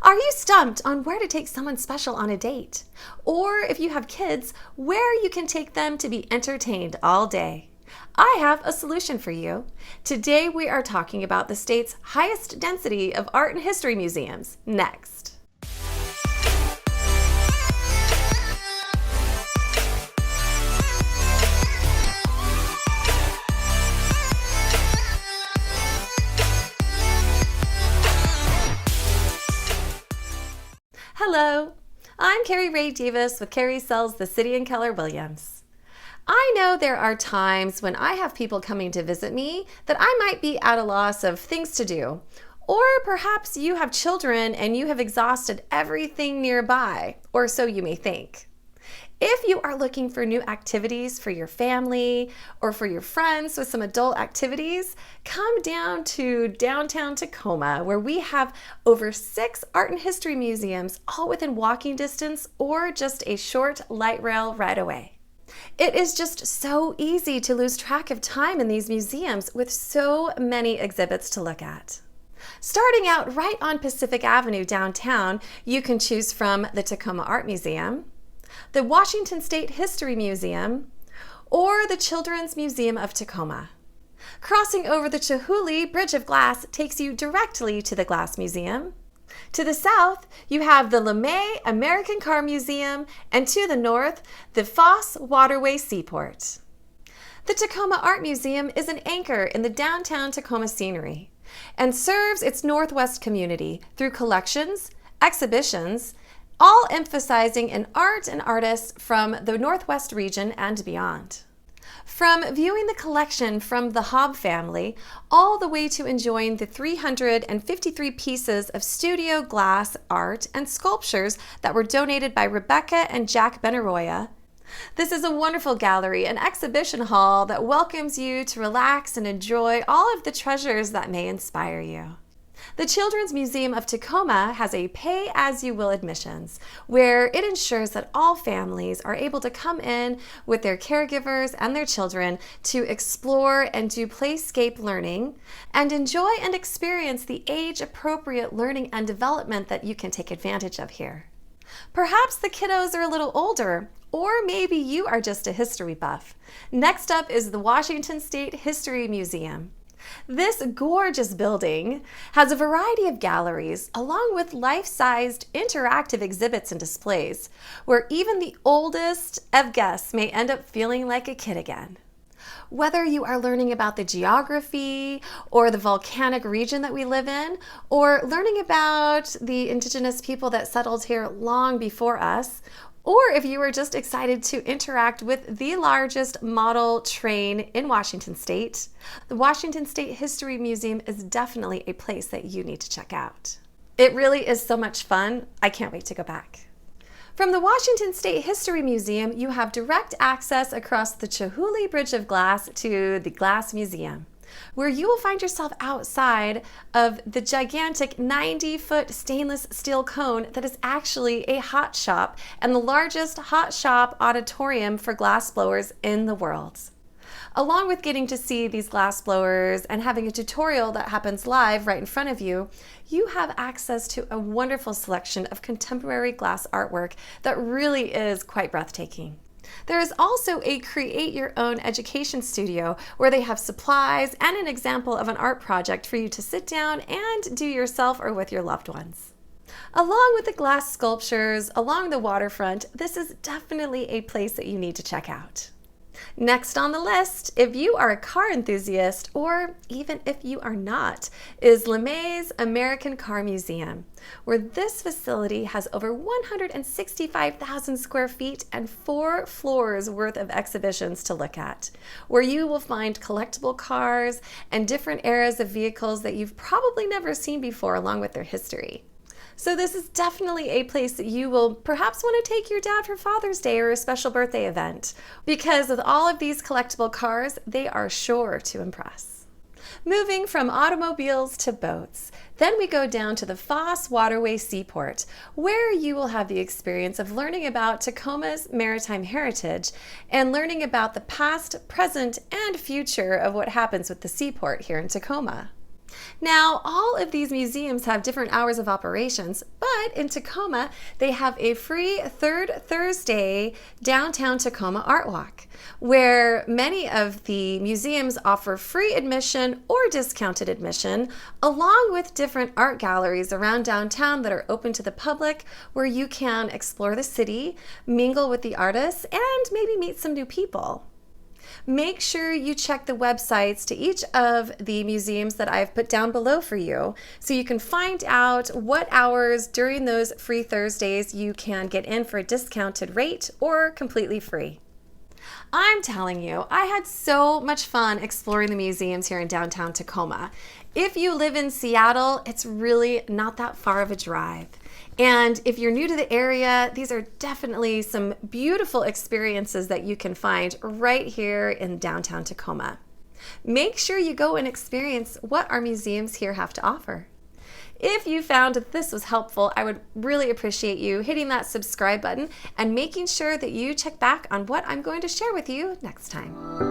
Are you stumped on where to take someone special on a date? Or if you have kids, where you can take them to be entertained all day? I have a solution for you. Today we are talking about the state's highest density of art and history museums. Next. Hello, I'm Kari Ray Davis with Kari Sells the City and Keller Williams. I know there are times when I have people coming to visit me that I might be at a loss of things to do. Or perhaps you have children and you have exhausted everything nearby, or so you may think. If you are looking for new activities for your family or for your friends with some adult activities, come down to downtown Tacoma, where we have over 6 art and history museums, all within walking distance or just a short light rail ride away. It is just so easy to lose track of time in these museums with so many exhibits to look at. Starting out right on Pacific Avenue downtown, you can choose from the Tacoma Art Museum, the Washington State History Museum, or the Children's Museum of Tacoma. Crossing over the Chihuly Bridge of Glass takes you directly to the Glass Museum. To the south, you have the LeMay American Car Museum, and to the north, the Foss Waterway Seaport. The Tacoma Art Museum is an anchor in the downtown Tacoma scenery and serves its northwest community through collections, exhibitions, all emphasizing an art and artists from the Northwest region and beyond. From viewing the collection from the Hobb family, all the way to enjoying the 353 pieces of studio glass art and sculptures that were donated by Rebecca and Jack Benaroya. This is a wonderful gallery and exhibition hall that welcomes you to relax and enjoy all of the treasures that may inspire you. The Children's Museum of Tacoma has a pay-as-you-will admissions, where it ensures that all families are able to come in with their caregivers and their children to explore and do playscape learning and enjoy and experience the age-appropriate learning and development that you can take advantage of here. Perhaps the kiddos are a little older, or maybe you are just a history buff. Next up is the Washington State History Museum. This gorgeous building has a variety of galleries along with life-sized interactive exhibits and displays where even the oldest of guests may end up feeling like a kid again. Whether you are learning about the geography or the volcanic region that we live in, or learning about the indigenous people that settled here long before us, or if you are just excited to interact with the largest model train in Washington State, the Washington State History Museum is definitely a place that you need to check out. It really is so much fun. I can't wait to go back. From the Washington State History Museum, you have direct access across the Chihuly Bridge of Glass to the Glass Museum, where you will find yourself outside of the gigantic 90-foot stainless steel cone that is actually a hot shop and the largest hot shop auditorium for glassblowers in the world. Along with getting to see these glassblowers and having a tutorial that happens live right in front of you, you have access to a wonderful selection of contemporary glass artwork that really is quite breathtaking. There is also a create your own education studio where they have supplies and an example of an art project for you to sit down and do yourself or with your loved ones. Along with the glass sculptures along the waterfront, this is definitely a place that you need to check out. Next on the list, if you are a car enthusiast, or even if you are not, is LeMay's American Car Museum, where this facility has over 165,000 square feet and 4 floors worth of exhibitions to look at, where you will find collectible cars and different eras of vehicles that you've probably never seen before, along with their history. So this is definitely a place that you will perhaps want to take your dad for Father's Day or a special birthday event, because with all of these collectible cars, they are sure to impress. Moving from automobiles to boats, then we go down to the Foss Waterway Seaport, where you will have the experience of learning about Tacoma's maritime heritage and learning about the past, present, and future of what happens with the seaport here in Tacoma. Now, all of these museums have different hours of operations, but in Tacoma, they have a free third Thursday downtown Tacoma art walk, where many of the museums offer free admission or discounted admission, along with different art galleries around downtown that are open to the public, where you can explore the city, mingle with the artists, and maybe meet some new people. Make sure you check the websites to each of the museums that I've put down below for you so you can find out what hours during those free Thursdays you can get in for a discounted rate or completely free. I'm telling you, I had so much fun exploring the museums here in downtown Tacoma. If you live in Seattle, it's really not that far of a drive. And if you're new to the area, these are definitely some beautiful experiences that you can find right here in downtown Tacoma. Make sure you go and experience what our museums here have to offer. If you found that this was helpful, I would really appreciate you hitting that subscribe button and making sure that you check back on what I'm going to share with you next time.